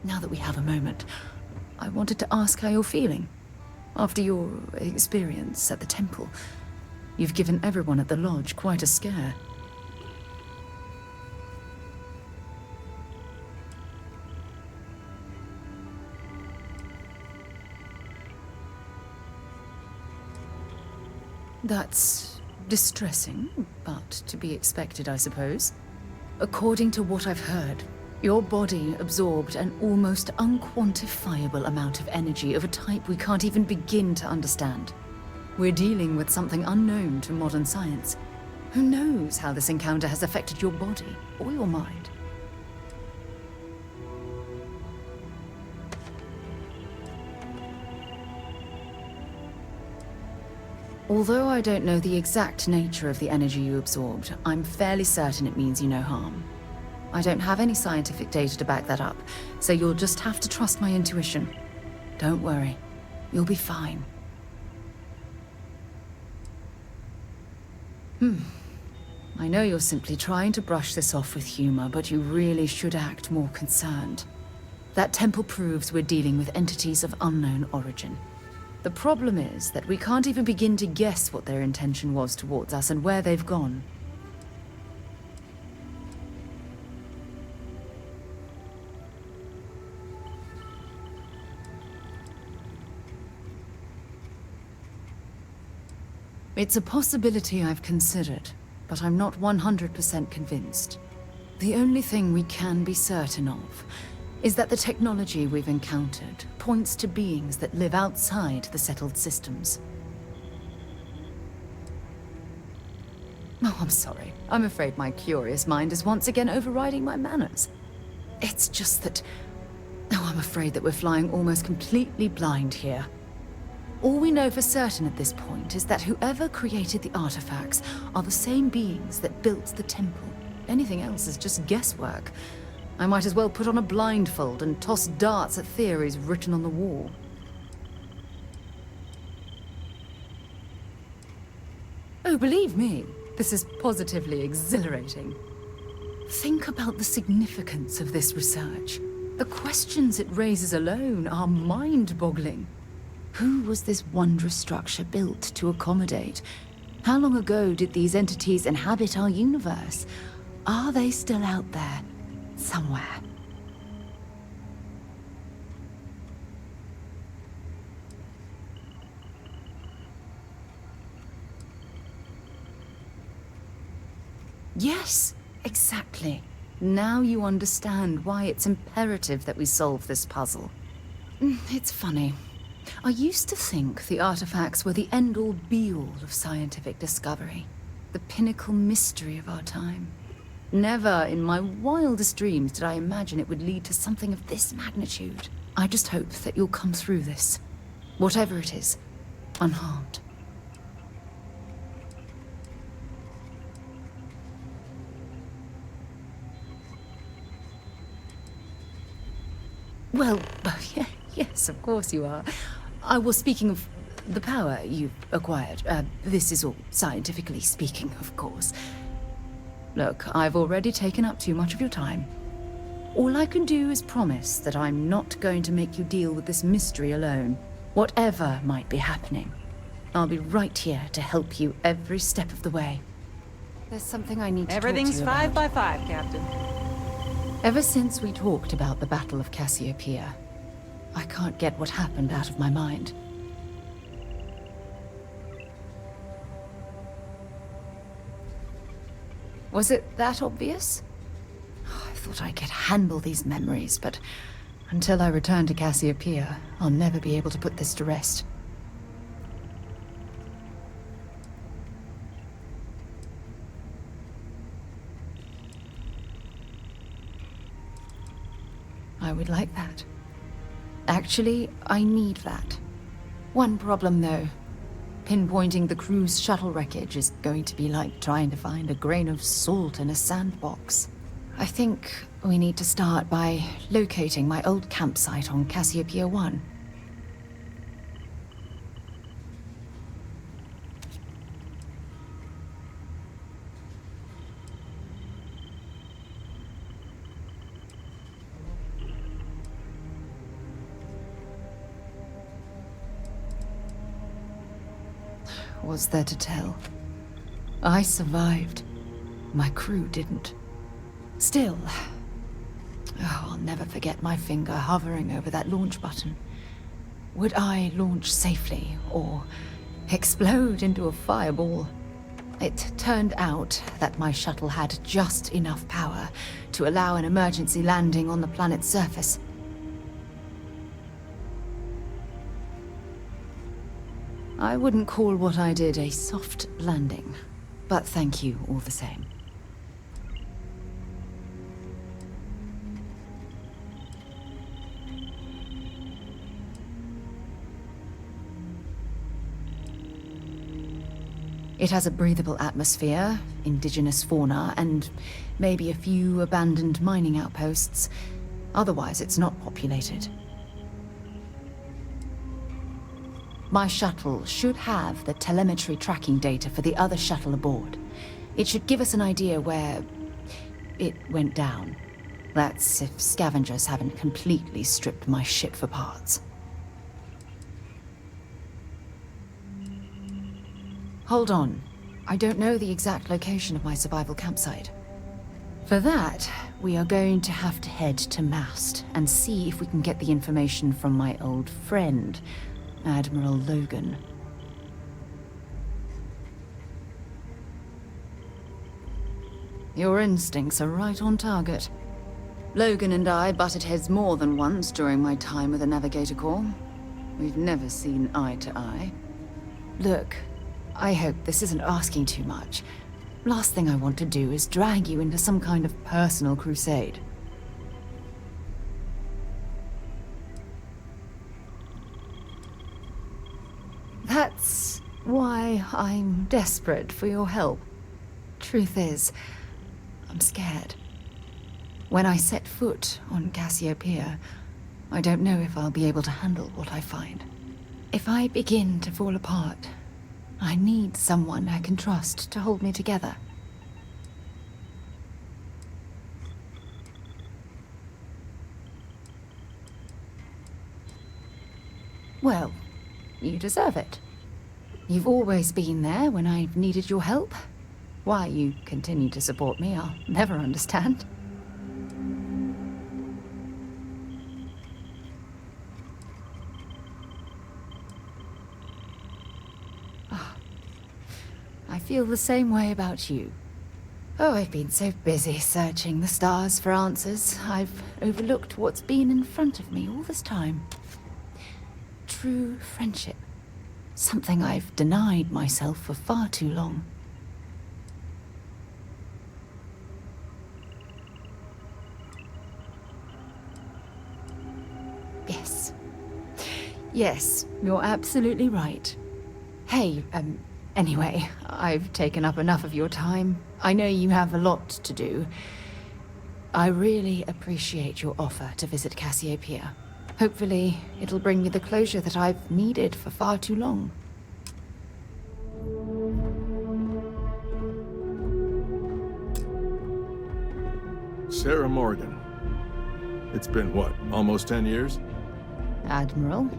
Now that we have a moment, I wanted to ask how you're feeling. After your experience at the temple, you've given everyone at the lodge quite a scare. That's distressing, but to be expected, I suppose. According to what I've heard, your body absorbed an almost unquantifiable amount of energy of a type we can't even begin to understand. We're dealing with something unknown to modern science. Who knows how this encounter has affected your body or your mind? Although I don't know the exact nature of the energy you absorbed, I'm fairly certain it means you no harm. I don't have any scientific data to back that up, so you'll just have to trust my intuition. Don't worry, you'll be fine. I know you're simply trying to brush this off with humor, but you really should act more concerned. That temple proves we're dealing with entities of unknown origin. The problem is that we can't even begin to guess what their intention was towards us and where they've gone. It's a possibility I've considered, but I'm not 100% convinced. The only thing we can be certain of is that the technology we've encountered points to beings that live outside the settled systems. Oh, I'm sorry. I'm afraid my curious mind is once again overriding my manners. It's just that... Oh, I'm afraid that we're flying almost completely blind here. All we know for certain at this point is that whoever created the artifacts are the same beings that built the temple. Anything else is just guesswork. I might as well put on a blindfold and toss darts at theories written on the wall. Oh, believe me, this is positively exhilarating. Think about the significance of this research. The questions it raises alone are mind-boggling. Who was this wondrous structure built to accommodate? How long ago did these entities inhabit our universe? Are they still out there? Somewhere. Yes, exactly. Now you understand why it's imperative that we solve this puzzle. It's funny. I used to think the artifacts were the end-all be-all of scientific discovery, the pinnacle mystery of our time. Never in my wildest dreams did I imagine it would lead to something of this magnitude. I just hope that you'll come through this, whatever it is, unharmed. Well, yes, of course you are. I was speaking of the power you've acquired. This is all scientifically speaking, of course. Look, I've already taken up too much of your time. All I can do is promise that I'm not going to make you deal with this mystery alone, whatever might be happening. I'll be right here to help you every step of the way. There's something I need to talk to you about. Everything's 5 by 5, Captain. Ever since we talked about the Battle of Cassiopeia, I can't get what happened out of my mind. Was it that obvious? I thought I could handle these memories, but until I return to Cassiopeia, I'll never be able to put this to rest. I would like that. Actually, I need that. One problem, though. Pinpointing the cruise shuttle wreckage is going to be like trying to find a grain of salt in a sandbox. I think we need to start by locating my old campsite on Cassiopeia 1. was there to tell? I survived. My crew didn't. Still, I'll never forget my finger hovering over that launch button. Would I launch safely, or explode into a fireball? It turned out that my shuttle had just enough power to allow an emergency landing on the planet's surface. I wouldn't call what I did a soft landing, but thank you all the same. It has a breathable atmosphere, indigenous fauna, and maybe a few abandoned mining outposts. Otherwise, it's not populated. My shuttle should have the telemetry tracking data for the other shuttle aboard. It should give us an idea where it went down. That's if scavengers haven't completely stripped my ship for parts. Hold on. I don't know the exact location of my survival campsite. For that, we are going to have to head to Mast and see if we can get the information from my old friend, Admiral Logan. Your instincts are right on target. Logan and I butted heads more than once during my time with the Navigator Corps. We've never seen eye to eye. Look, I hope this isn't asking too much. Last thing I want to do is drag you into some kind of personal crusade. That's why I'm desperate for your help. Truth is, I'm scared. When I set foot on Cassiopeia, I don't know if I'll be able to handle what I find. If I begin to fall apart, I need someone I can trust to hold me together. Well, you deserve it. You've always been there when I've needed your help. Why you continue to support me, I'll never understand. I feel the same way about you. Oh, I've been so busy searching the stars for answers, I've overlooked what's been in front of me all this time. True friendship. Something I've denied myself for far too long. Yes. Yes, you're absolutely right. Hey, anyway, I've taken up enough of your time. I know you have a lot to do. I really appreciate your offer to visit Cassiopeia. Hopefully, it'll bring me the closure that I've needed for far too long. Sarah Morgan. It's been what, almost 10 years? Admiral,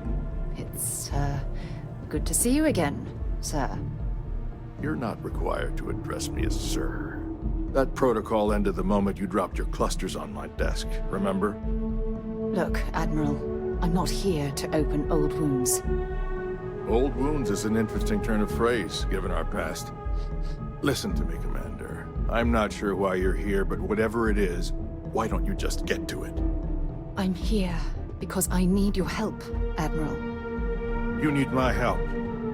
it's, good to see you again, sir. You're not required to address me as sir. That protocol ended the moment you dropped your clusters on my desk, remember? Look, Admiral, I'm not here to open old wounds. Old wounds is an interesting turn of phrase, given our past. Listen to me, Commander. I'm not sure why you're here, but whatever it is, why don't you just get to it? I'm here because I need your help, Admiral. You need my help.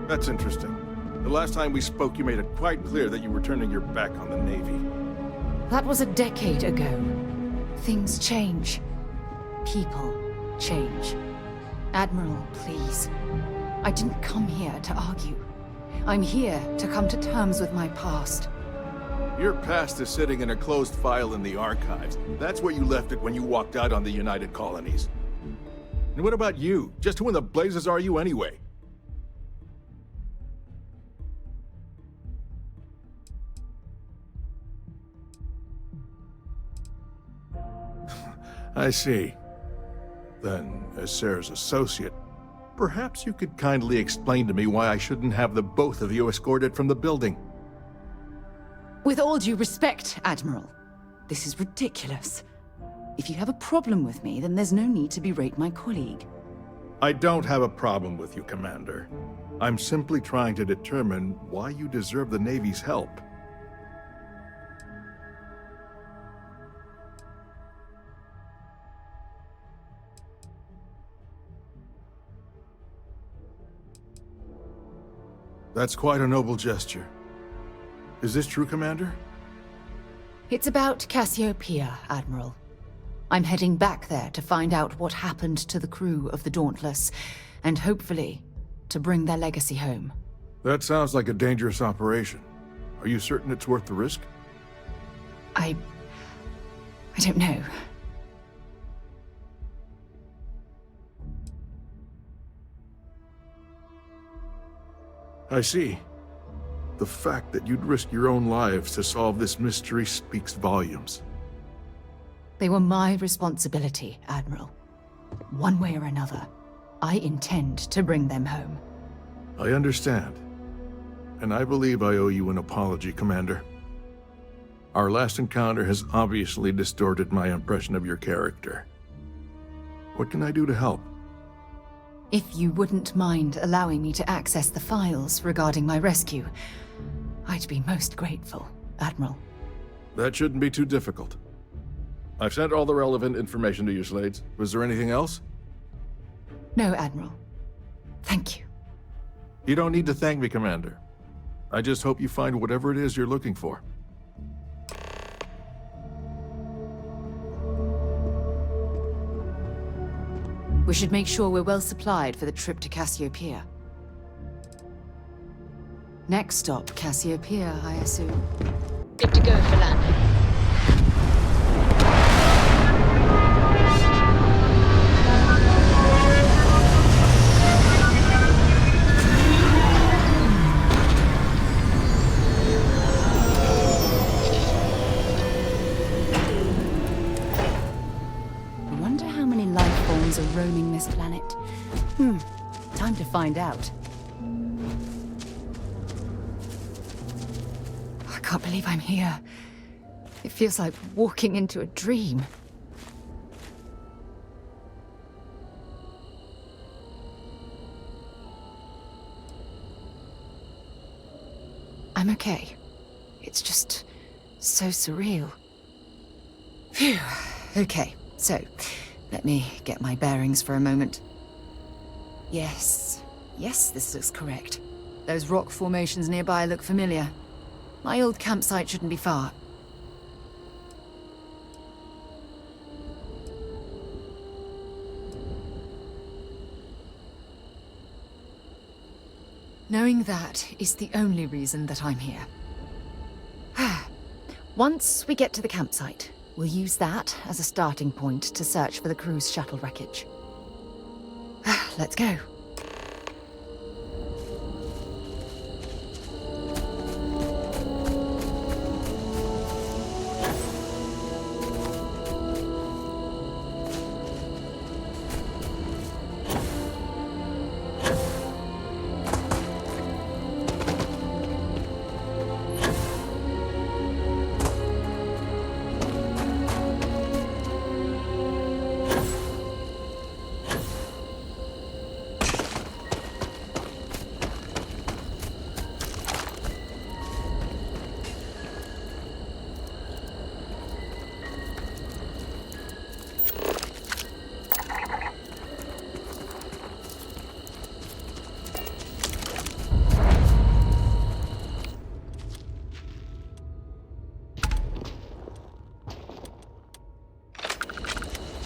That's interesting. The last time we spoke, you made it quite clear that you were turning your back on the Navy. That was a decade ago. Things change. People change. Admiral, please. I didn't come here to argue. I'm here to come to terms with my past. Your past is sitting in a closed file in the archives. That's where you left it when you walked out on the United Colonies. And what about you? Just who in the blazes are you anyway? I see. Then, as Sarah's associate, Perhaps you could kindly explain to me why I shouldn't have the both of you escorted from the building. With all due respect, Admiral, this is ridiculous. If you have a problem with me, then there's no need to berate my colleague. I don't have a problem with you, Commander. I'm simply trying to determine why you deserve the Navy's help. That's quite a noble gesture. Is this true, Commander? It's about Cassiopeia, Admiral. I'm heading back there to find out what happened to the crew of the Dauntless, and hopefully, to bring their legacy home. That sounds like a dangerous operation. Are you certain it's worth the risk? I don't know. I see. The fact that you'd risk your own lives to solve this mystery speaks volumes. They were my responsibility, Admiral. One way or another, I intend to bring them home. I understand. And I believe I owe you an apology, Commander. Our last encounter has obviously distorted my impression of your character. What can I do to help? If you wouldn't mind allowing me to access the files regarding my rescue, I'd be most grateful, Admiral. That shouldn't be too difficult. I've sent all the relevant information to you, Slades. Was there anything else? No, Admiral. Thank you. You don't need to thank me, Commander. I just hope you find whatever it is you're looking for. We should make sure we're well supplied for the trip to Cassiopeia. Next stop, Cassiopeia, I assume. Good to go for landing. I wonder how many life forms are roaming this planet. Time to find out. I can't believe I'm here. It feels like walking into a dream. I'm okay. It's just so surreal. Phew. Okay, so let me get my bearings for a moment. Yes, this looks correct. Those rock formations nearby look familiar. My old campsite shouldn't be far. Knowing that is the only reason that I'm here. Once we get to the campsite, we'll use that as a starting point to search for the crew's shuttle wreckage. Let's go.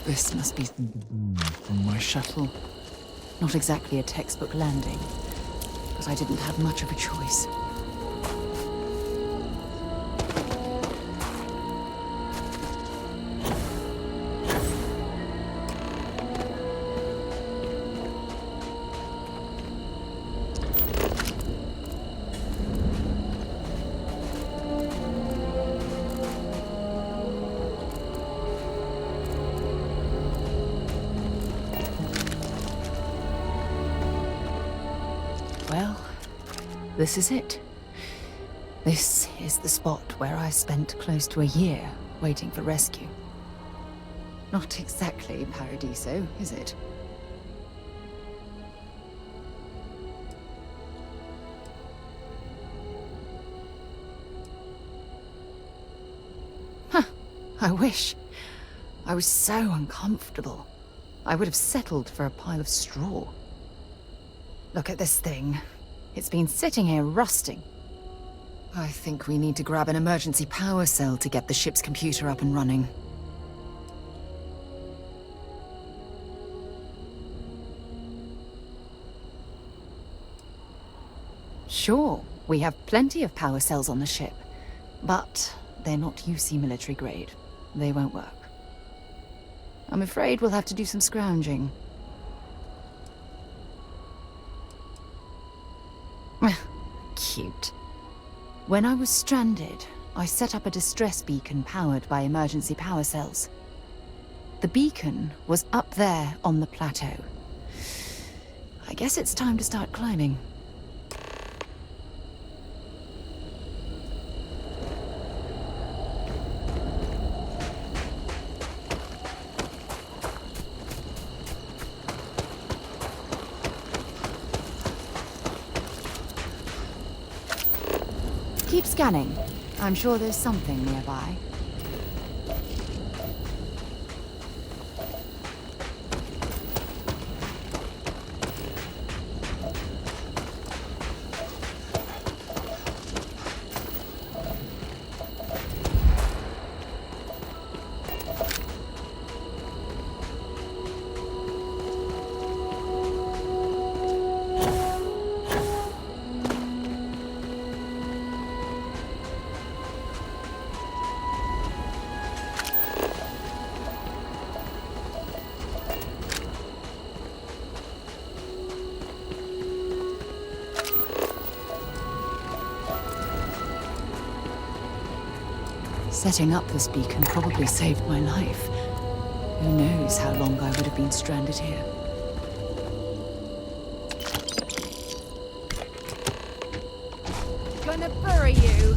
This must be from my shuttle. Not exactly a textbook landing, but I didn't have much of a choice. Well, this is it. This is the spot where I spent close to a year waiting for rescue. Not exactly Paradiso, is it? Huh. I wish. I was so uncomfortable. I would have settled for a pile of straw. Look at this thing. It's been sitting here rusting. I think we need to grab an emergency power cell to get the ship's computer up and running. Sure, we have plenty of power cells on the ship, but they're not UC military grade. They won't work. I'm afraid we'll have to do some scrounging. Cute. When I was stranded, I set up a distress beacon powered by emergency power cells. The beacon was up there on the plateau. I guess it's time to start climbing. Keep scanning. I'm sure there's something nearby. Setting up this beacon probably saved my life. Who knows how long I would have been stranded here. Gonna bury you!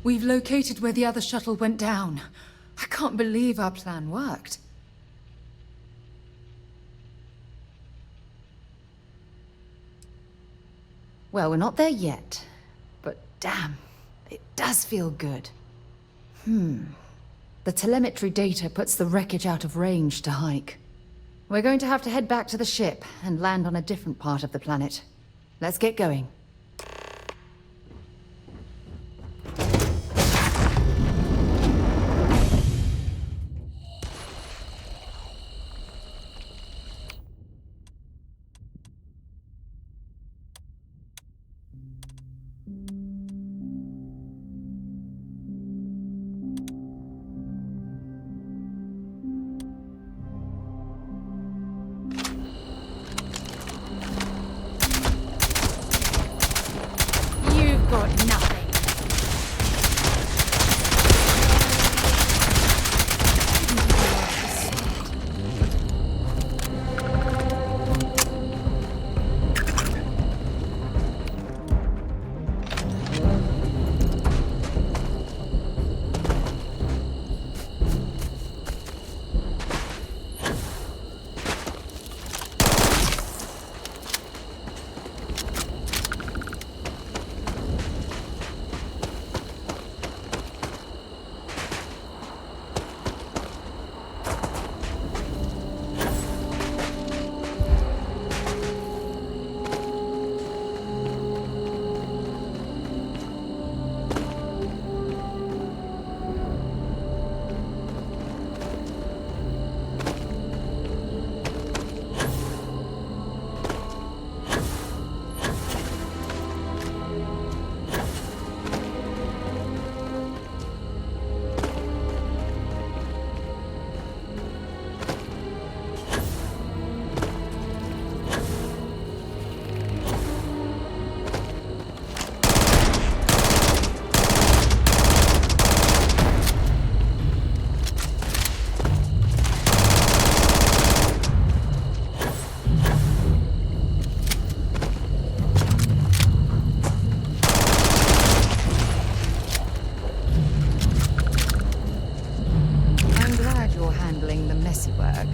We've located where the other shuttle went down. I can't believe our plan worked. Well, we're not there yet. But damn, it does feel good. The telemetry data puts the wreckage out of range to hike. We're going to have to head back to the ship and land on a different part of the planet. Let's get going. You've got nothing. Messy work.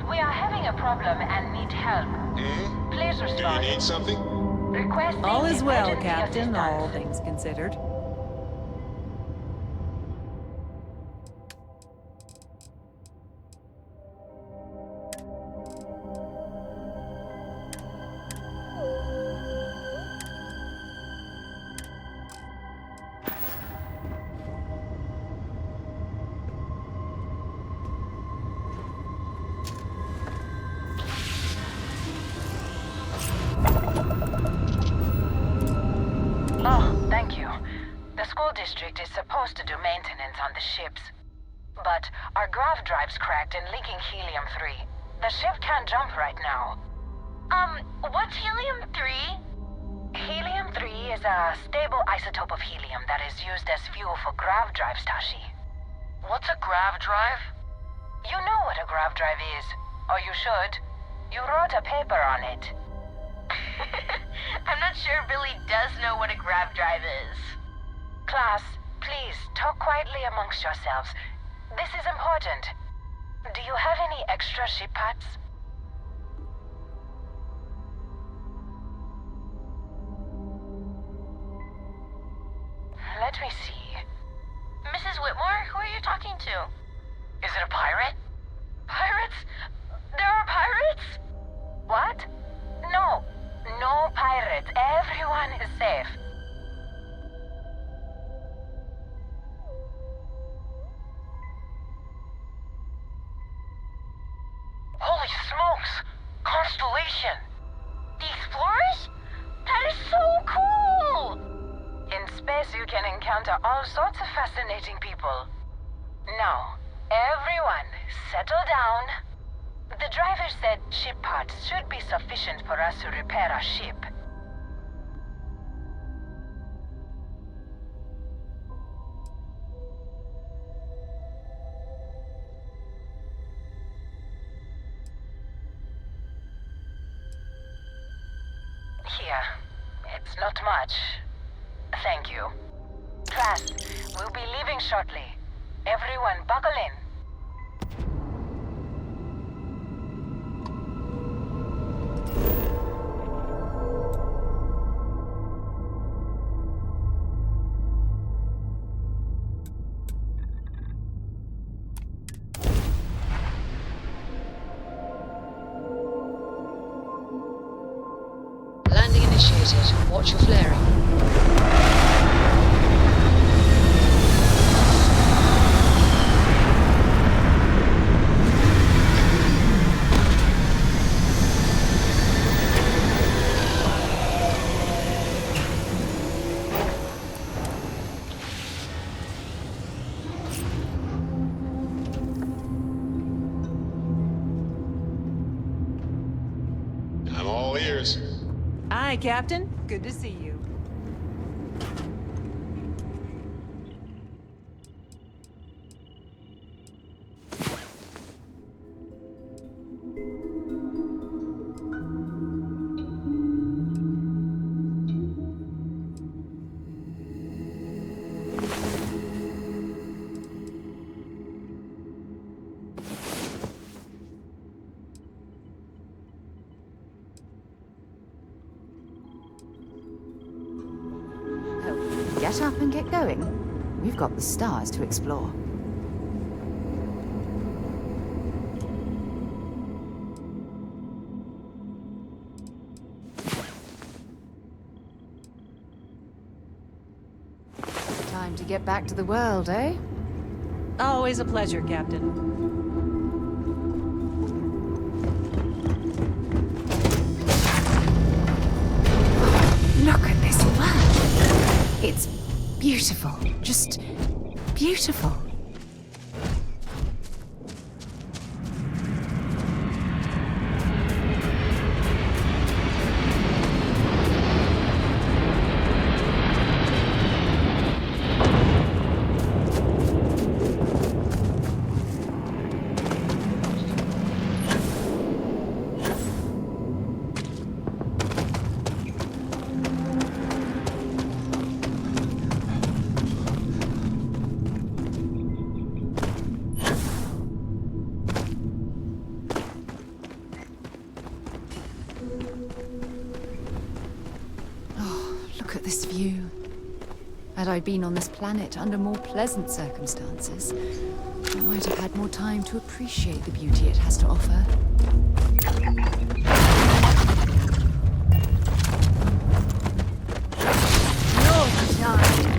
We are having a problem and need help. Please respond. Do you need something? Requesting All is well, emergency Captain, all assistance. things considered. Oh, thank you. The school district is supposed to do maintenance on the ships. But our grav drive's cracked and leaking helium-3. The ship can't jump right now. What's helium-3? Helium-3 is a stable isotope of helium that is used as fuel for grav drives, Tashi. What's a grav drive? You know what a grav drive is, or you should. You wrote a paper on it. I'm not sure Billy does know what a grav drive is. Class, please talk quietly amongst yourselves. This is important. Do you have any extra ship parts? Let me see. Mrs. Whitmore, who are you talking to? Is it a pirate? Pirates? There are pirates? What? No. No pirates. Everyone is safe. Holy smokes! Constellation! The Explorers? That is so cool! In space you can encounter all sorts of fascinating people. Now, everyone, settle down. The driver said ship parts should be sufficient for us to repair our ship. Here. It's not much. Thank you. Class, we'll be leaving shortly. Everyone buckle in. Landing initiated. Watch your flaring. I'm all ears. Hi, Captain. Good to see you. Get up and get going. We've got the stars to explore. Time to get back to the world, eh? Always a pleasure, Captain. Look at this world. It's beautiful. Just beautiful. Look at this view. Had I been on this planet under more pleasant circumstances, I might have had more time to appreciate the beauty it has to offer. No time.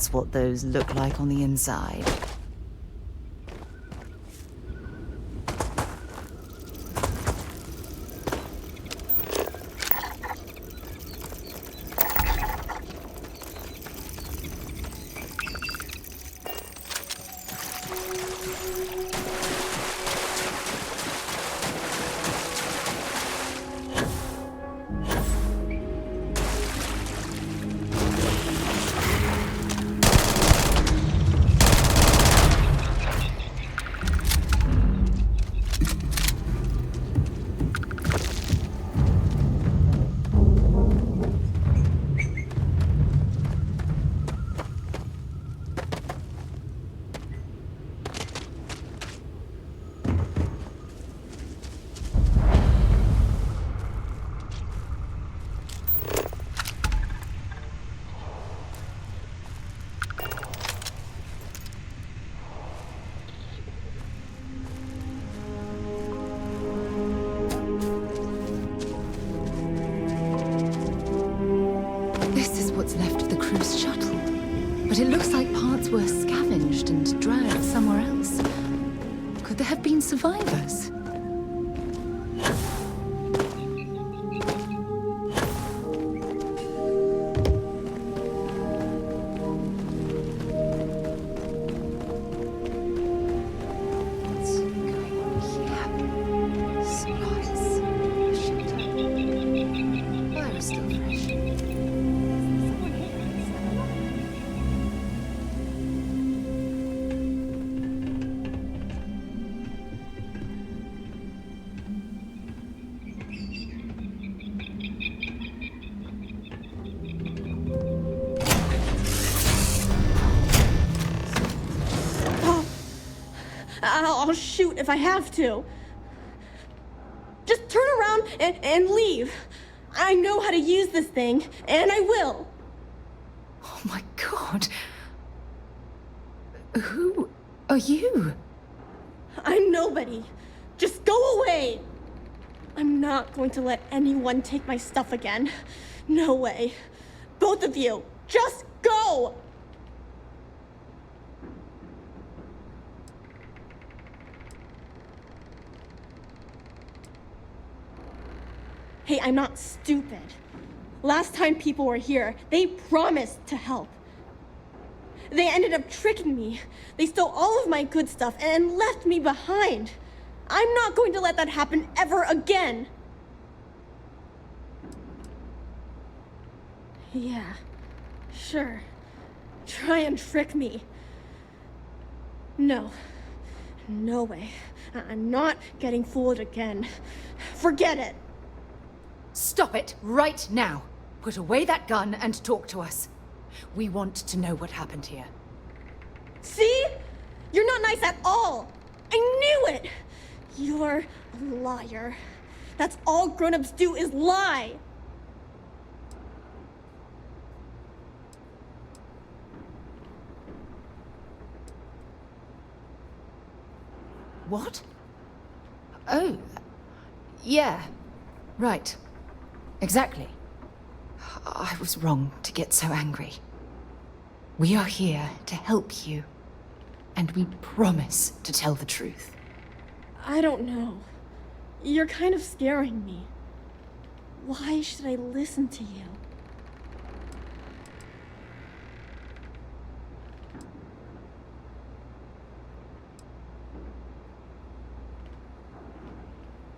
That's what those look like on the inside. What's left of the cruise shuttle. But it looks like parts were scavenged and dragged somewhere else. Could there have been survivors? What's going on here? Supplies. Shelter. Fire is still fresh. I'll shoot if I have to. Just turn around and leave. I know how to use this thing, and I will. Oh my God. Who are you? I'm nobody. Just go away. I'm not going to let anyone take my stuff again. No way. Both of you, just go! Hey, I'm not stupid. Last time people were here, they promised to help. They ended up tricking me. They stole all of my good stuff and left me behind. I'm not going to let that happen ever again. Yeah, sure. Try and trick me. No. No way. I'm not getting fooled again. Forget it. Stop it right now. Put away that gun and talk to us. We want to know what happened here. See? You're not nice at all. I knew it. You're a liar. That's all grown-ups do is lie. What? Oh, yeah, right. Exactly. I was wrong to get so angry. We are here to help you, and we promise to tell the truth. I don't know. You're kind of scaring me. Why should I listen to you?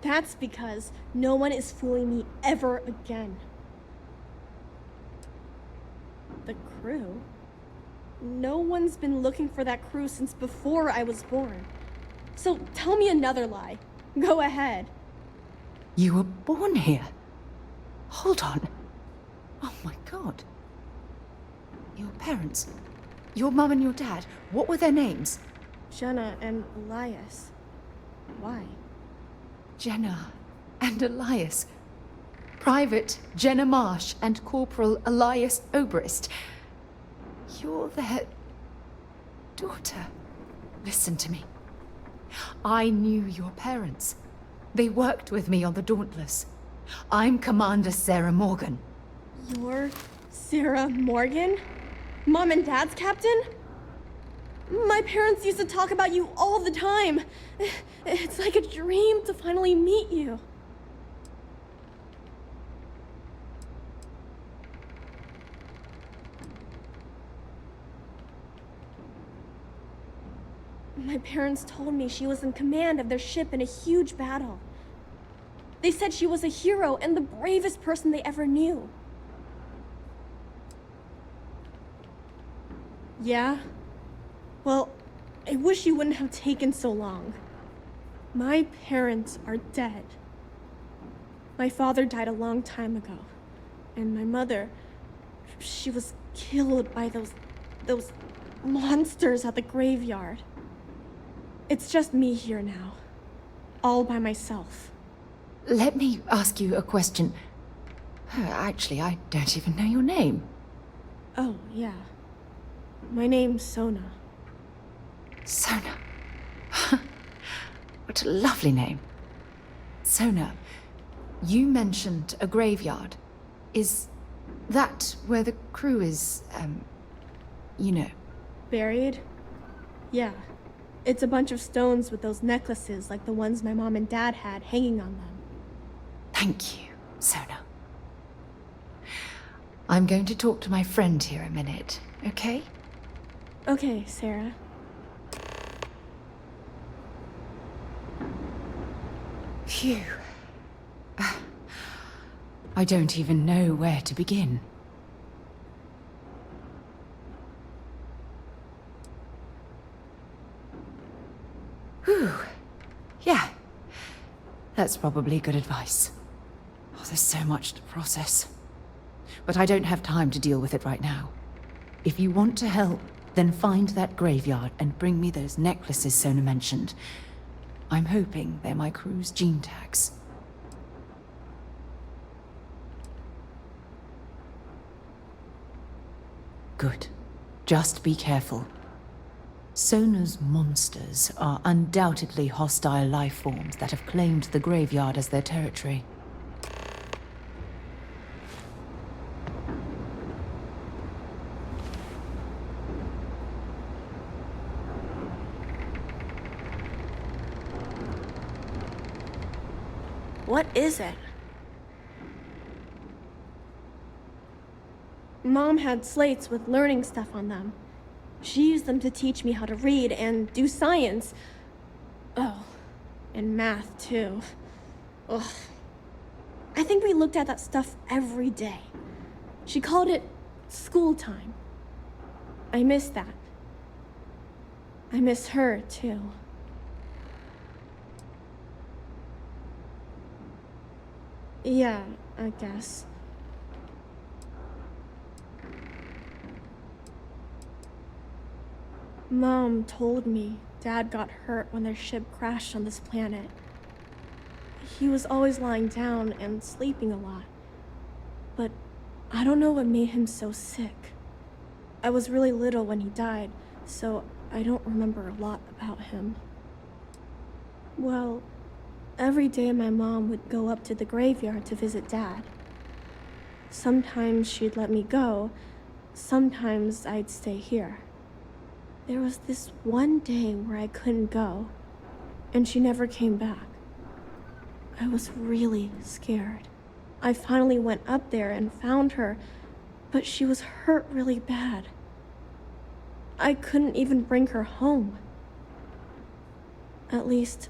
That's because no one is fooling me ever again. The crew? No one's been looking for that crew since before I was born. So tell me another lie. Go ahead. You were born here? Hold on. Oh my God. Your parents, your mum and your dad, what were their names? Jenna and Elias. Why? Jenna and Elias. Private Jenna Marsh and Corporal Elias Obrist. You're their daughter. Listen to me. I knew your parents. They worked with me on the Dauntless. I'm Commander Sarah Morgan. You're Sarah Morgan? Mom and Dad's captain? My parents used to talk about you all the time. It's like a dream to finally meet you. My parents told me she was in command of their ship in a huge battle. They said she was a hero and the bravest person they ever knew. Yeah? Well, I wish you wouldn't have taken so long. My parents are dead. My father died a long time ago. And my mother, she was killed by those monsters at the graveyard. It's just me here now. All by myself. Let me ask you a question. Actually, I don't even know your name. Oh, yeah. My name's Sona. Sona. What a lovely name. Sona, you mentioned a graveyard. Is that where the crew is, you know? Buried? Yeah. It's a bunch of stones with those necklaces like the ones my mom and dad had hanging on them. Thank you, Sona. I'm going to talk to my friend here a minute, okay? Okay, Sarah. Phew. I don't even know where to begin. Whew. Yeah. That's probably good advice. Oh, there's so much to process. But I don't have time to deal with it right now. If you want to help, then find that graveyard and bring me those necklaces Sona mentioned. I'm hoping they're my crew's gene tags. Good. Just be careful. Sona's monsters are undoubtedly hostile life forms that have claimed the graveyard as their territory. What is it? Mom had slates with learning stuff on them. She used them to teach me how to read and do science. Oh, and math too. Ugh. I think we looked at that stuff every day. She called it school time. I miss that. I miss her too. Yeah, I guess. Mom told me Dad got hurt when their ship crashed on this planet. He was always lying down and sleeping a lot. But I don't know what made him so sick. I was really little when he died, so I don't remember a lot about him. Well, every day my mom would go up to the graveyard to visit Dad. Sometimes she'd let me go, sometimes I'd stay here. There was this one day where I couldn't go, and she never came back. I was really scared. I finally went up there and found her, but she was hurt really bad. I couldn't even bring her home. At least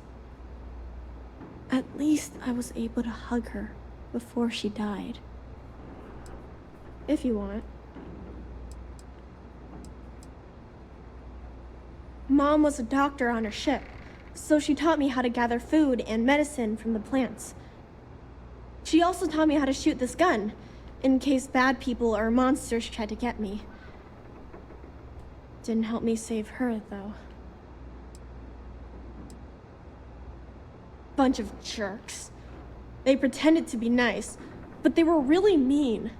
I was able to hug her before she died. If you want. Mom was a doctor on her ship, so she taught me how to gather food and medicine from the plants. She also taught me how to shoot this gun, in case bad people or monsters tried to get me. Didn't help me save her, though. Bunch of jerks. They pretended to be nice, but they were really mean.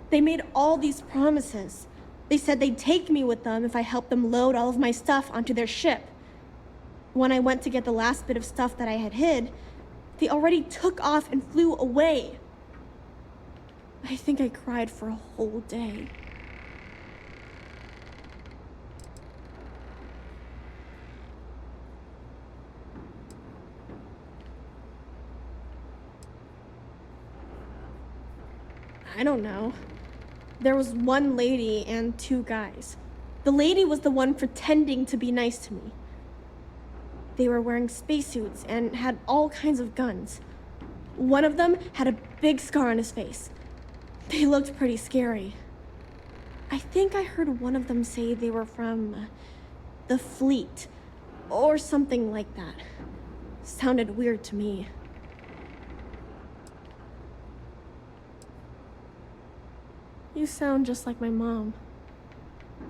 They made all these promises. They said they'd take me with them if I helped them load all of my stuff onto their ship. When I went to get the last bit of stuff that I had hid, they already took off and flew away. I think I cried for a whole day. I don't know. There was one lady and two guys. The lady was the one pretending to be nice to me. They were wearing spacesuits and had all kinds of guns. One of them had a big scar on his face. They looked pretty scary. I think I heard one of them say they were from the fleet, or something like that. Sounded weird to me. You sound just like my mom.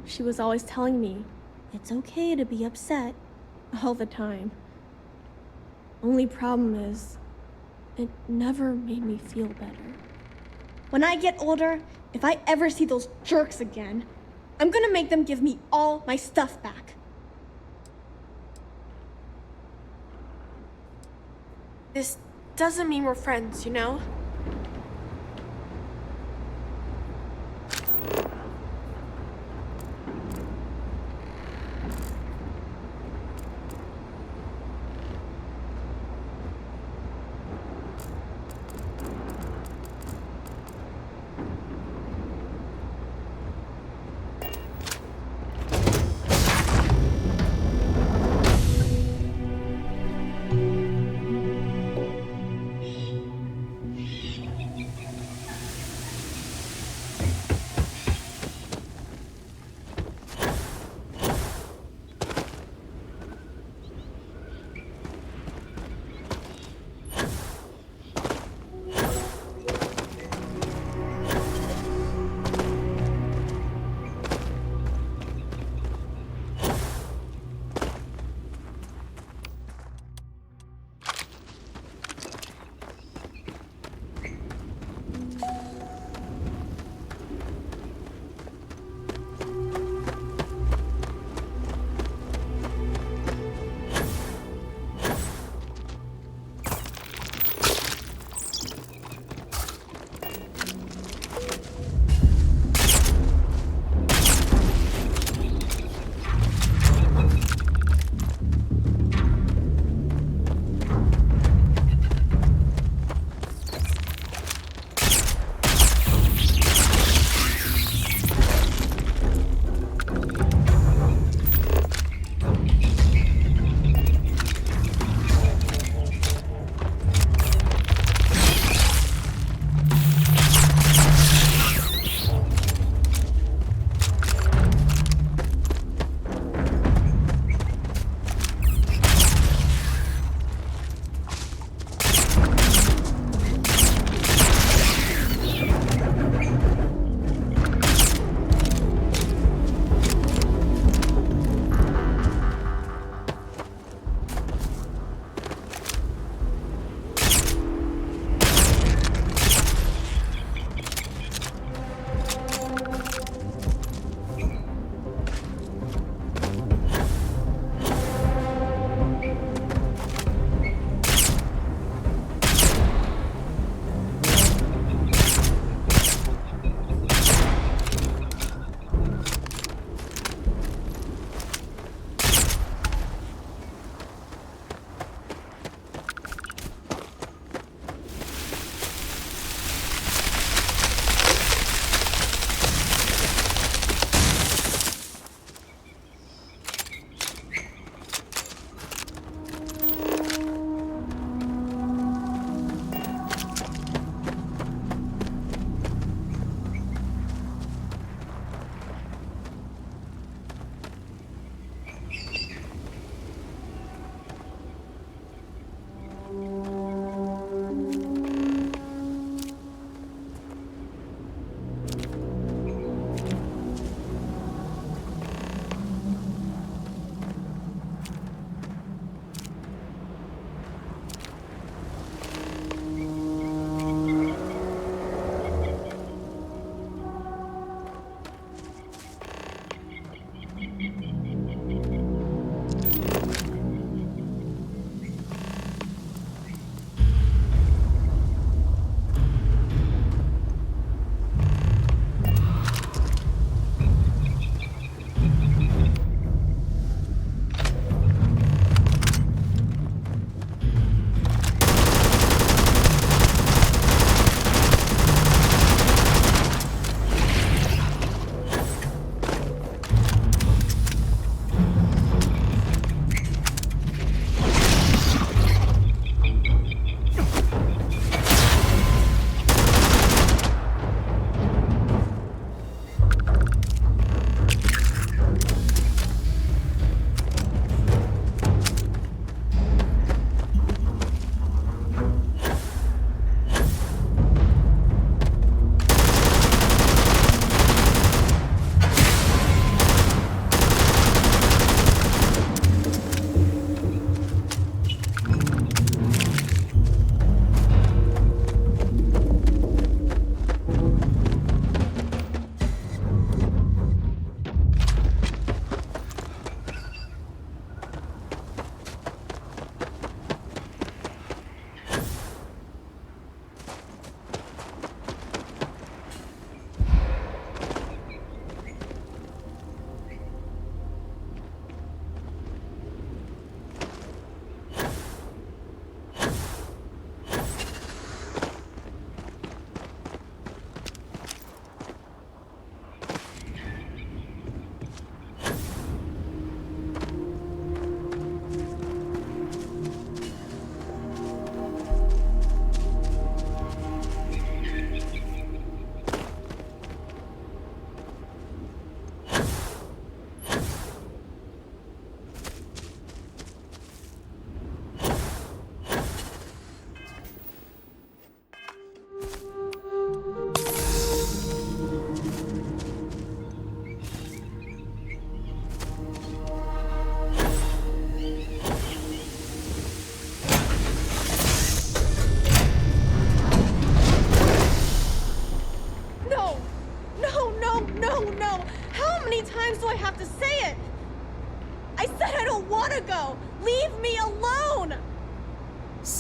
She was always telling me, it's okay to be upset, all the time. Only problem is, it never made me feel better. When I get older, if I ever see those jerks again, I'm gonna make them give me all my stuff back. This doesn't mean we're friends, you know?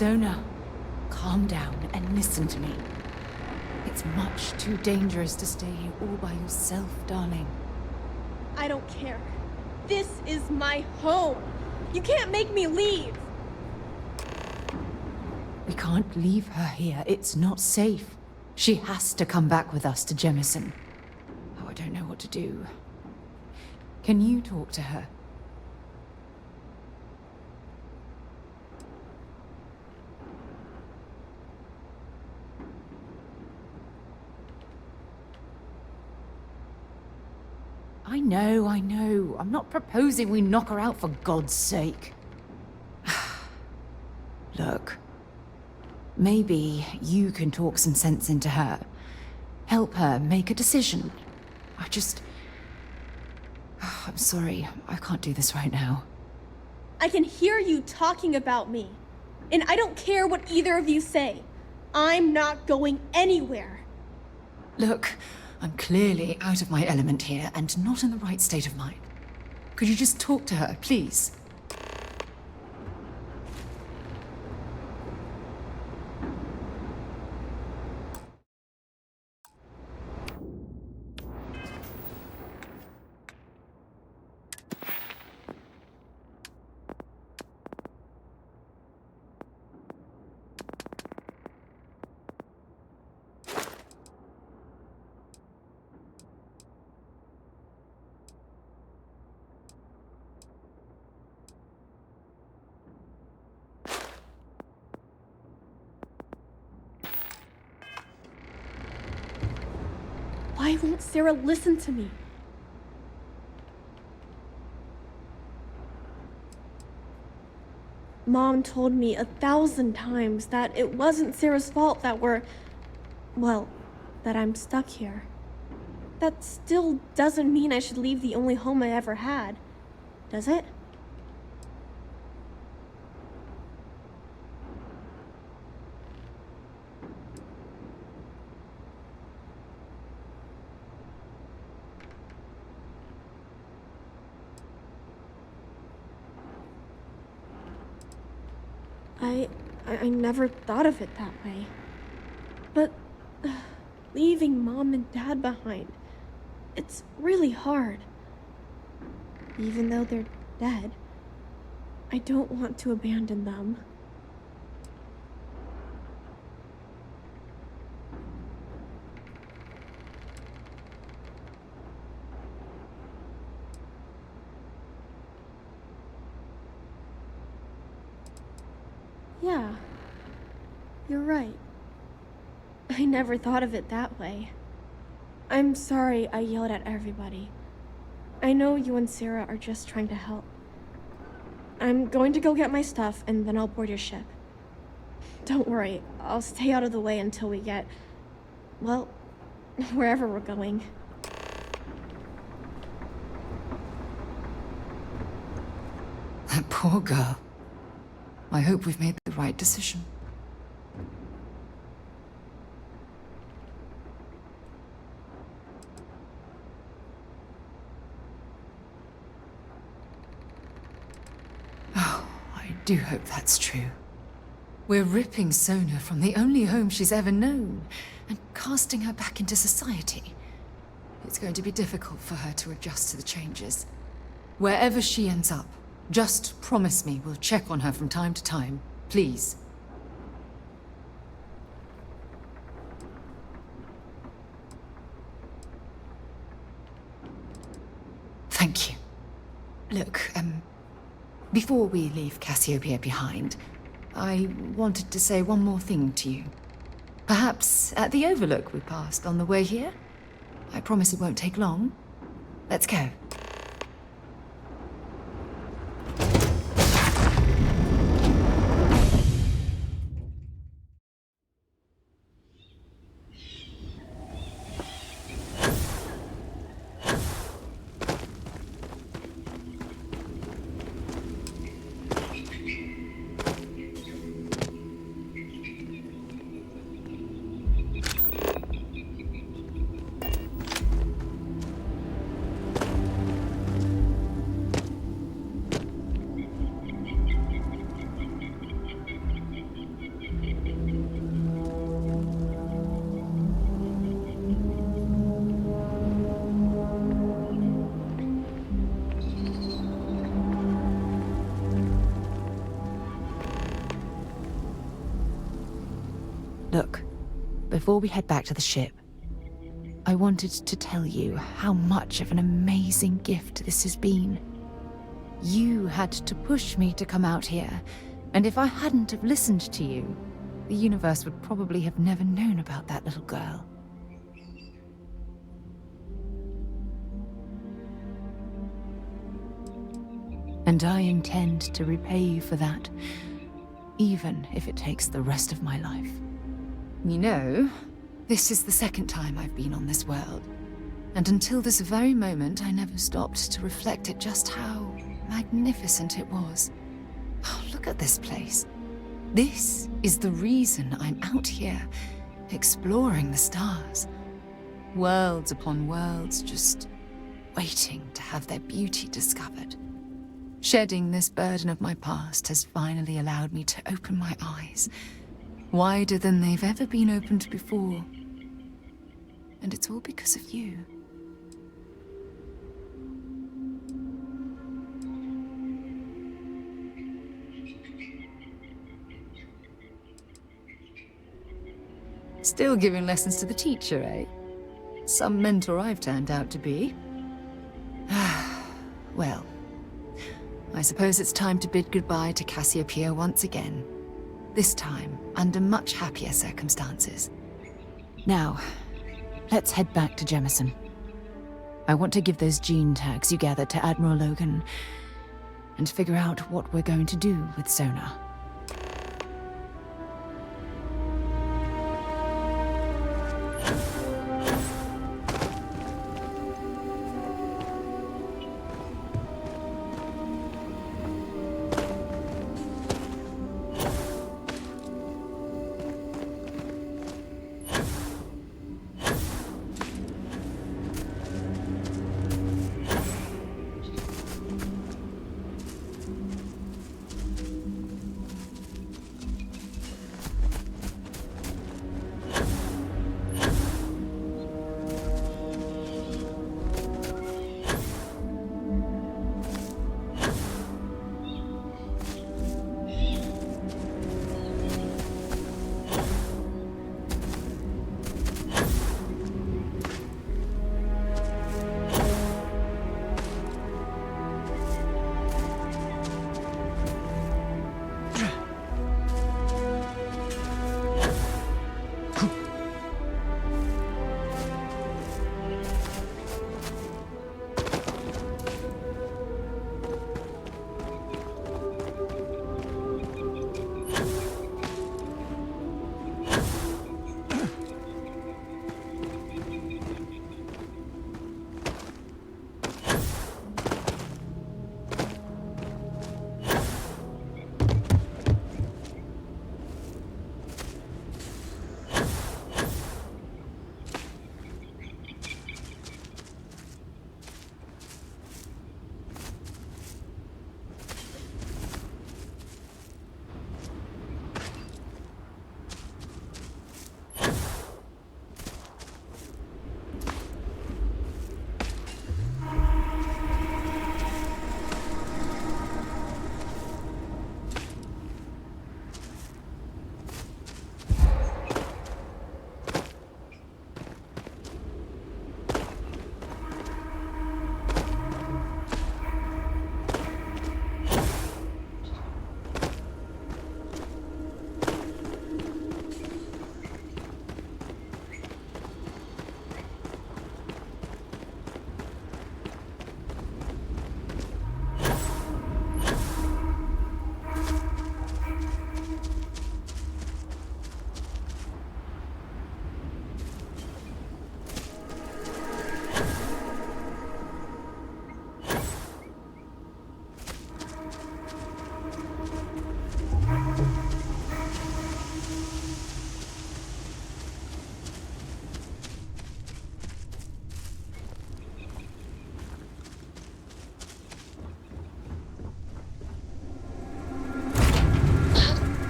Sona, calm down and listen to me. It's much too dangerous to stay here all by yourself, darling. I don't care. This is my home. You can't make me leave. We can't leave her here. It's not safe. She has to come back with us to Jemison. Oh, I don't know what to do. Can you talk to her? I know. I'm not proposing we knock her out for God's sake. Look, maybe you can talk some sense into her. Help her make a decision. I'm sorry, I can't do this right now. I can hear you talking about me. And I don't care what either of you say. I'm not going anywhere. Look, I'm clearly out of my element here and not in the right state of mind. Could you just talk to her, please? Why won't Sarah listen to me? Mom told me 1,000 times that it wasn't Sarah's fault that that I'm stuck here. That still doesn't mean I should leave the only home I ever had, does it? I never thought of it that way. But leaving Mom and Dad behind, it's really hard. Even though they're dead, I don't want to abandon them. Yeah, you're right. I never thought of it that way. I'm sorry I yelled at everybody. I know you and Sarah are just trying to help. I'm going to go get my stuff and then I'll board your ship. Don't worry, I'll stay out of the way until we get, well, wherever we're going. That poor girl. I hope we've made the right decision. Oh, I do hope that's true. We're ripping Sona from the only home she's ever known and casting her back into society. It's going to be difficult for her to adjust to the changes. Wherever she ends up, just promise me we'll check on her from time to time, please. Thank you. Look, before we leave Cassiopeia behind, I wanted to say one more thing to you. Perhaps at the overlook we passed on the way here? I promise it won't take long. Let's go. Look, before we head back to the ship, I wanted to tell you how much of an amazing gift this has been. You had to push me to come out here, and if I hadn't have listened to you, the universe would probably have never known about that little girl. And I intend to repay you for that, even if it takes the rest of my life. You know, this is the second time I've been on this world, and until this very moment, I never stopped to reflect at just how magnificent it was. Oh, look at this place. This is the reason I'm out here, exploring the stars. Worlds upon worlds, just waiting to have their beauty discovered. Shedding this burden of my past has finally allowed me to open my eyes, wider than they've ever been opened before. And it's all because of you. Still giving lessons to the teacher, eh? Some mentor I've turned out to be. Well, I suppose it's time to bid goodbye to Cassiopeia once again. This time, under much happier circumstances. Now, let's head back to Jemison. I want to give those gene tags you gathered to Admiral Logan, and figure out what we're going to do with Sona.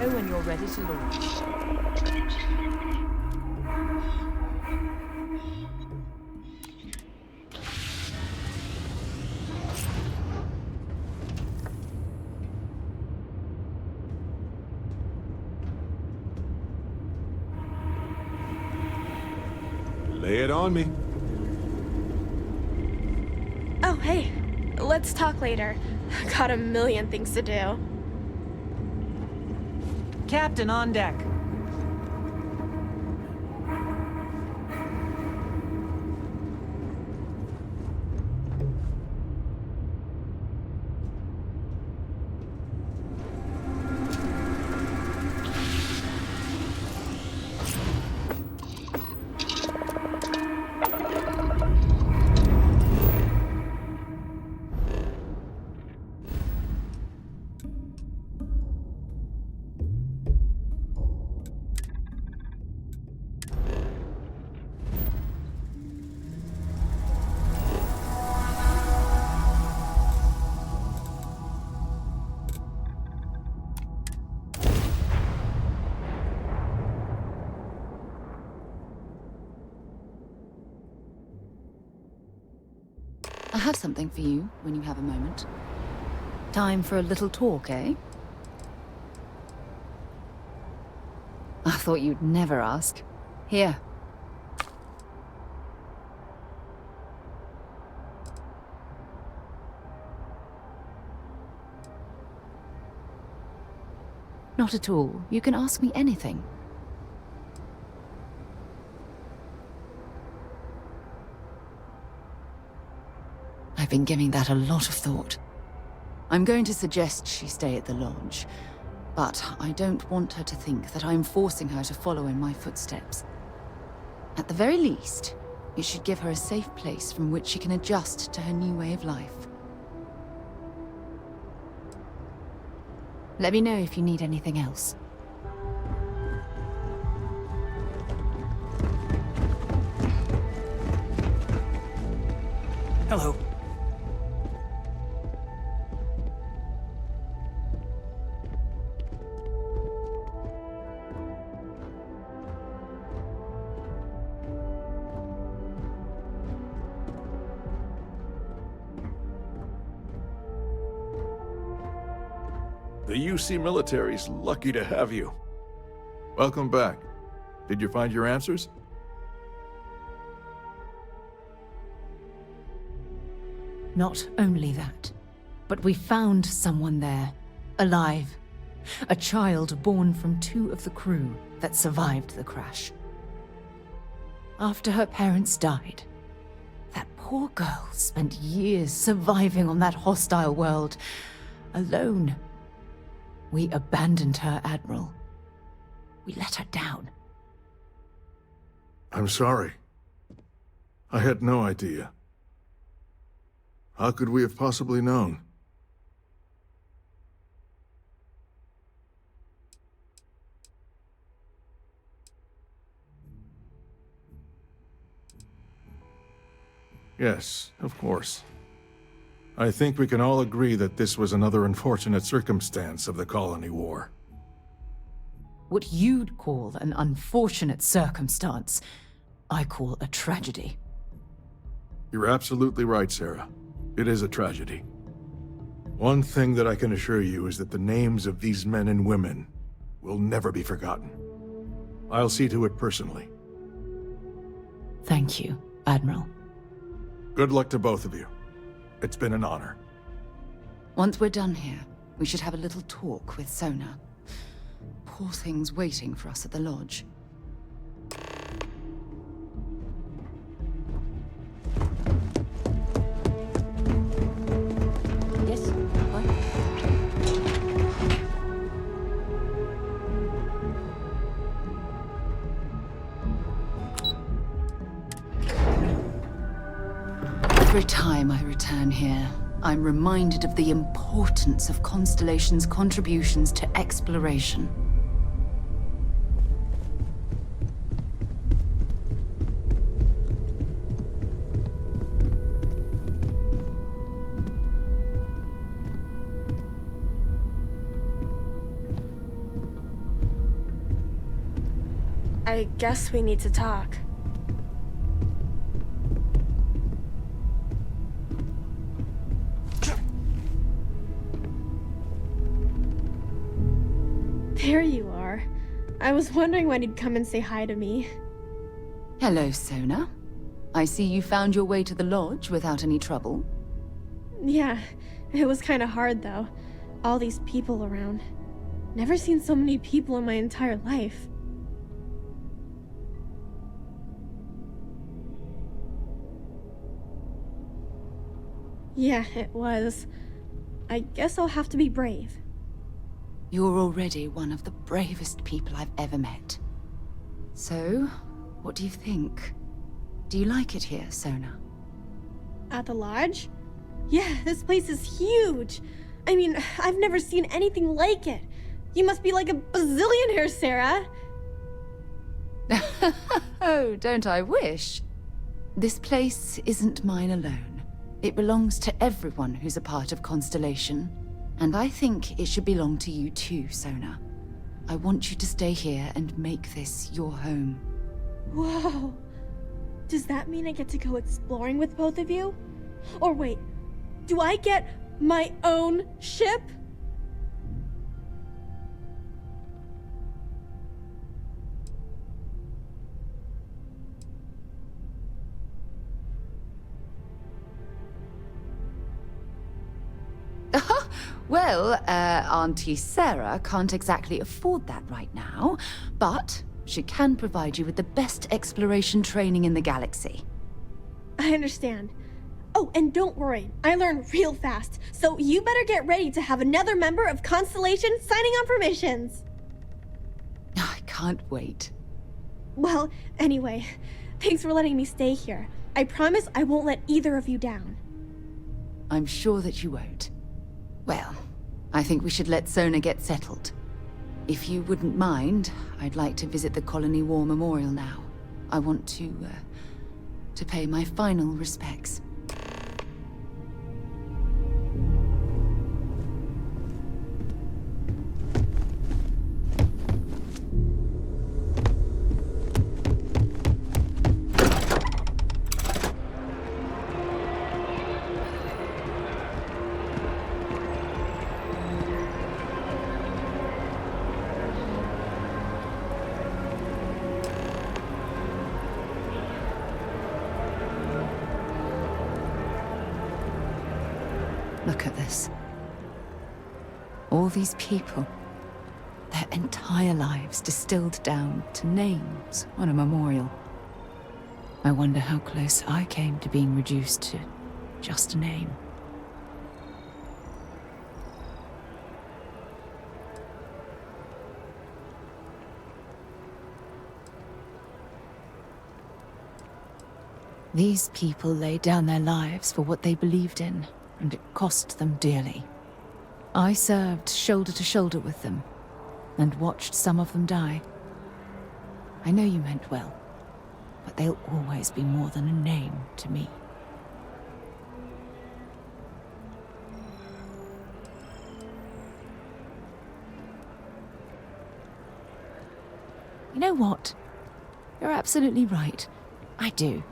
When you're ready to launch. Lay it on me. Oh, hey. Let's talk later. Got a million things to do. Captain on deck. I have something for you when you have a moment. Time for a little talk, eh? I thought you'd never ask. Here. Not at all. You can ask me anything. I've been giving that a lot of thought. I'm going to suggest she stay at the lodge, but I don't want her to think that I'm forcing her to follow in my footsteps. At the very least, it should give her a safe place from which she can adjust to her new way of life. Let me know if you need anything else. Hello. The UC military's lucky to have you. Welcome back. Did you find your answers? Not only that, but we found someone there, alive. A child born from 2 of the crew that survived the crash. After her parents died, that poor girl spent years surviving on that hostile world, alone. We abandoned her, Admiral. We let her down. I'm sorry. I had no idea. How could we have possibly known? Yes, of course. I think we can all agree that this was another unfortunate circumstance of the Colony War. What you'd call an unfortunate circumstance, I call a tragedy. You're absolutely right, Sarah. It is a tragedy. One thing that I can assure you is that the names of these men and women will never be forgotten. I'll see to it personally. Thank you, Admiral. Good luck to both of you. It's been an honor. Once we're done here, we should have a little talk with Sona. Poor thing's waiting for us at the lodge. Yes? What? Every time I return here, I'm reminded of the importance of Constellation's contributions to exploration. I guess we need to talk. There you are. I was wondering when you'd come and say hi to me. Hello, Sona. I see you found your way to the lodge without any trouble. Yeah, it was kind of hard though. All these people around. Never seen so many people in my entire life. Yeah, it was. I guess I'll have to be brave. You're already one of the bravest people I've ever met. So, what do you think? Do you like it here, Sona? At the lodge? Yeah, this place is huge. I mean, I've never seen anything like it. You must be like a bazillionaire, Sarah. Oh, don't I wish? This place isn't mine alone. It belongs to everyone who's a part of Constellation. And I think it should belong to you too, Sona. I want you to stay here and make this your home. Whoa. Does that mean I get to go exploring with both of you? Or wait, do I get my own ship? Well, Auntie Sarah can't exactly afford that right now, but she can provide you with the best exploration training in the galaxy. I understand. Oh, and don't worry, I learn real fast, so you better get ready to have another member of Constellation signing on for missions. I can't wait. Well, anyway, thanks for letting me stay here. I promise I won't let either of you down. I'm sure that you won't. Well, I think we should let Sona get settled. If you wouldn't mind, I'd like to visit the Colony War Memorial now. I want to pay my final respects. Look at this. All these people. Their entire lives distilled down to names on a memorial. I wonder how close I came to being reduced to just a name. These people laid down their lives for what they believed in, and it cost them dearly. I served shoulder to shoulder with them, and watched some of them die. I know you meant well, but they'll always be more than a name to me. You know what? You're absolutely right. I do.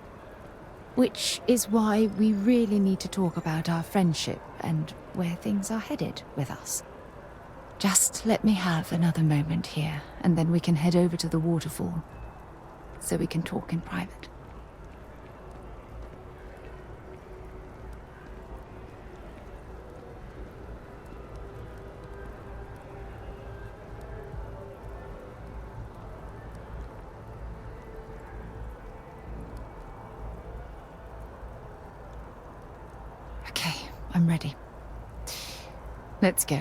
Which is why we really need to talk about our friendship and where things are headed with us. Just let me have another moment here, and then we can head over to the waterfall, so we can talk in private. Okay, I'm ready. Let's go.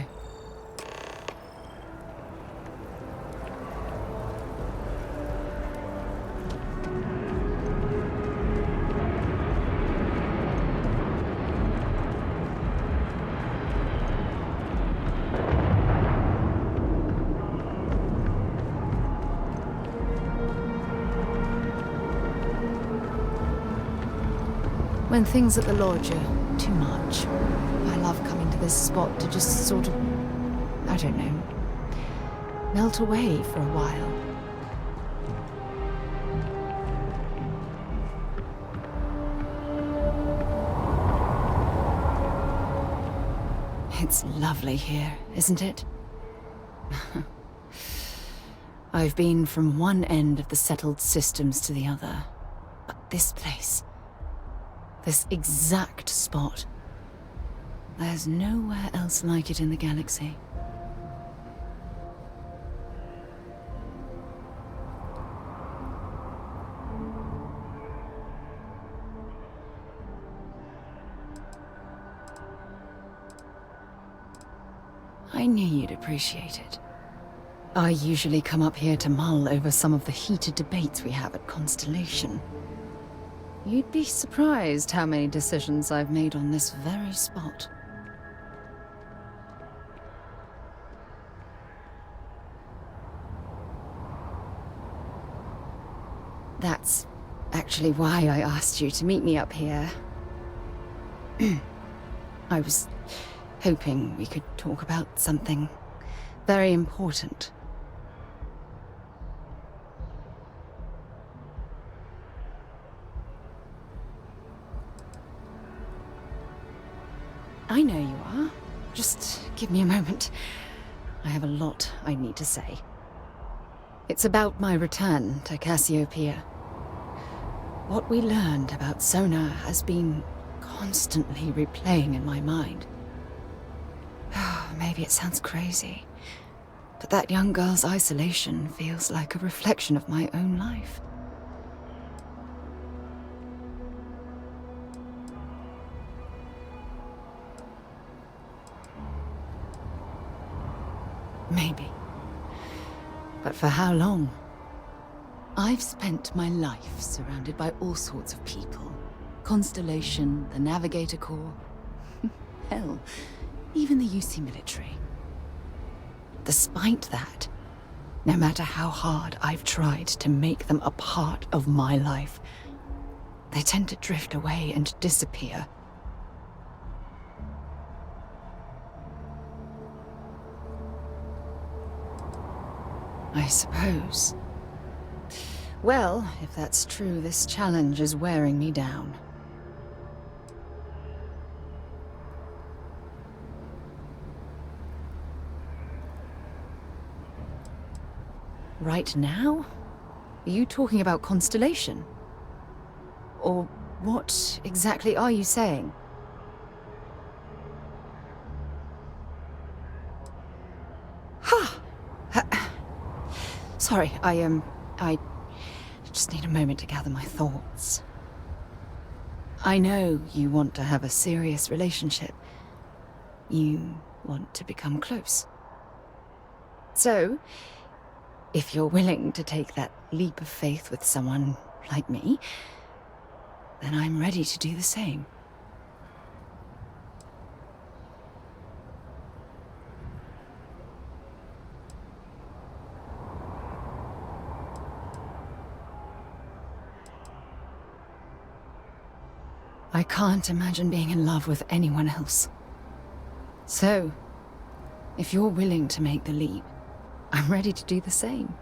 When things at the lodge are too much, I love coming to this spot to just sort of, I don't know, melt away for a while. It's lovely here, isn't it? I've been from one end of the settled systems to the other, this place. This exact spot. There's nowhere else like it in the galaxy. I knew you'd appreciate it. I usually come up here to mull over some of the heated debates we have at Constellation. You'd be surprised how many decisions I've made on this very spot. That's actually why I asked you to meet me up here. I was hoping we could talk about something very important. I know you are. Just give me a moment. I have a lot I need to say. It's about my return to Cassiopeia. What we learned about Sona has been constantly replaying in my mind. Maybe it sounds crazy, but that young girl's isolation feels like a reflection of my own life. Maybe. But for how long? I've spent my life surrounded by all sorts of people. Constellation, the Navigator Corps. Hell, even the UC military. Despite that, no matter how hard I've tried to make them a part of my life, they tend to drift away and disappear. I suppose. Well, if that's true, this challenge is wearing me down. Right now? Are you talking about Constellation? Or what exactly are you saying? Sorry, I just need a moment to gather my thoughts. I know you want to have a serious relationship. You want to become close. So, if you're willing to take that leap of faith with someone like me, then I'm ready to do the same. I can't imagine being in love with anyone else. So, if you're willing to make the leap, I'm ready to do the same.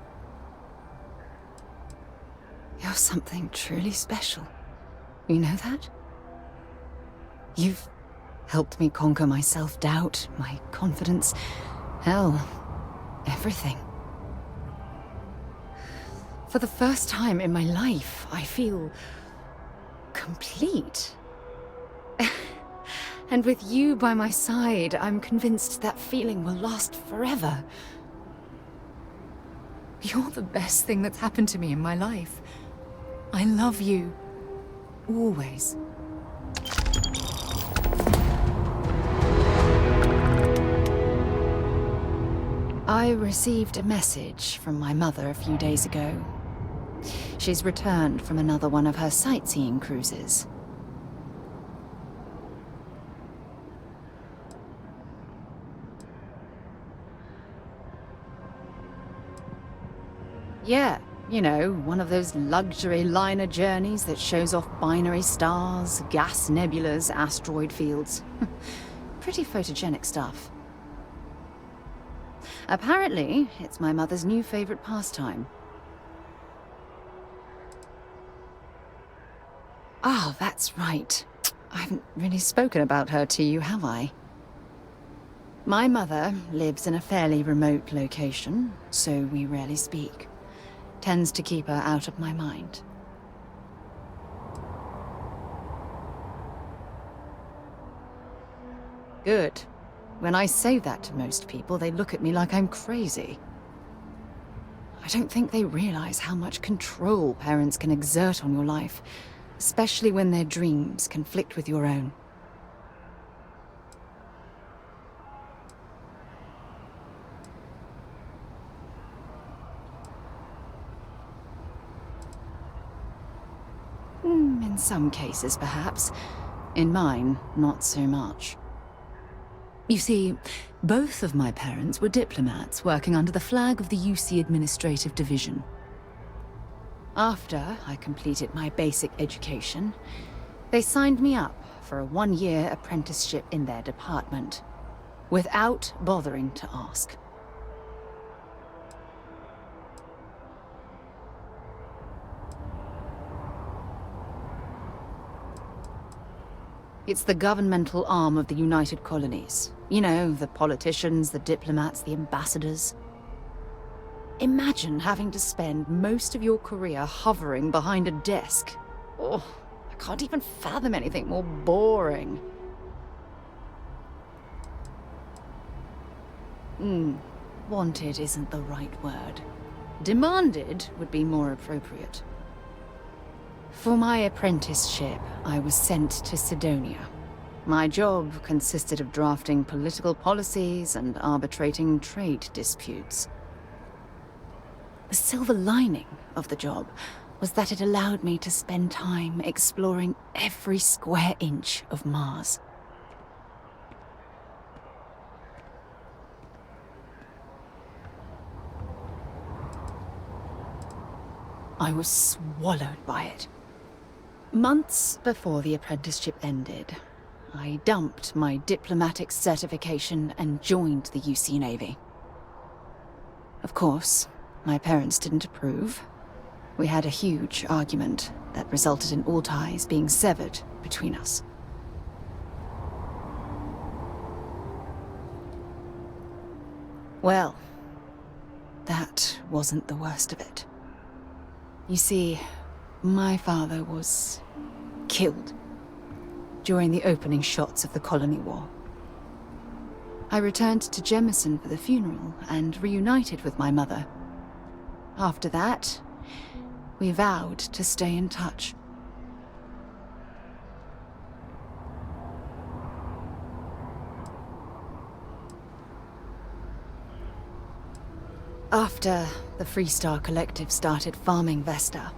You're something truly special. You know that? You've helped me conquer my self-doubt, my confidence, hell, everything. For the first time in my life, I feel complete. And with you by my side, I'm convinced that feeling will last forever. You're the best thing that's happened to me in my life. I love you. Always. I received a message from my mother a few days ago. She's returned from another one of her sightseeing cruises. Yeah, you know, one of those luxury liner journeys that shows off binary stars, gas nebulas, asteroid fields. Pretty photogenic stuff. Apparently, it's my mother's new favorite pastime. Ah, that's right. I haven't really spoken about her to you, have I? My mother lives in a fairly remote location, so we rarely speak. Tends to keep her out of my mind. Good. When I say that to most people, they look at me like I'm crazy. I don't think they realize how much control parents can exert on your life, especially when their dreams conflict with your own. In some cases, perhaps. In mine, not so much. You see, both of my parents were diplomats working under the flag of the UC Administrative Division. After I completed my basic education, they signed me up for a one-year apprenticeship in their department, without bothering to ask. It's the governmental arm of the United Colonies. You know, the politicians, the diplomats, the ambassadors. Imagine having to spend most of your career hovering behind a desk. Oh, I can't even fathom anything more boring. Wanted isn't the right word. Demanded would be more appropriate. For my apprenticeship, I was sent to Sidonia. My job consisted of drafting political policies and arbitrating trade disputes. The silver lining of the job was that it allowed me to spend time exploring every square inch of Mars. I was swallowed by it. Months before the apprenticeship ended, I dumped my diplomatic certification and joined the UC Navy. Of course, my parents didn't approve. We had a huge argument that resulted in all ties being severed between us. Well, that wasn't the worst of it. You see, my father was killed during the opening shots of the Colony War. I returned to Jemison for the funeral and reunited with my mother. After that, we vowed to stay in touch. After the Freestar Collective started farming Vesta,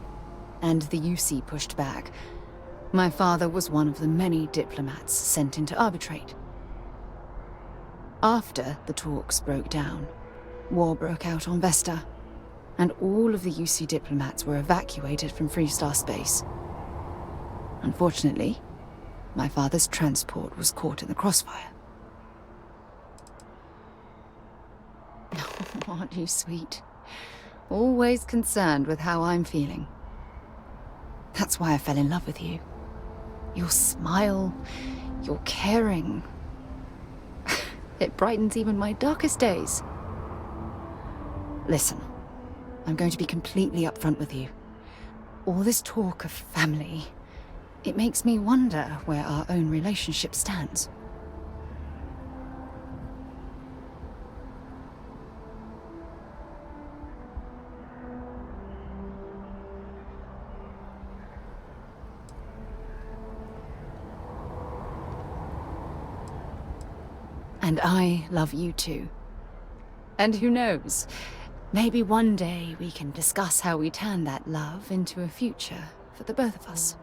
and the UC pushed back, my father was one of the many diplomats sent in to arbitrate. After the talks broke down, war broke out on Vesta, and all of the UC diplomats were evacuated from Freestar space. Unfortunately, my father's transport was caught in the crossfire. Oh, aren't you sweet? Always concerned with how I'm feeling. That's why I fell in love with you. Your smile, your caring. It brightens even my darkest days. Listen, I'm going to be completely upfront with you. All this talk of family, it makes me wonder where our own relationship stands. And I love you too. And who knows, maybe one day we can discuss how we turn that love into a future for the both of us.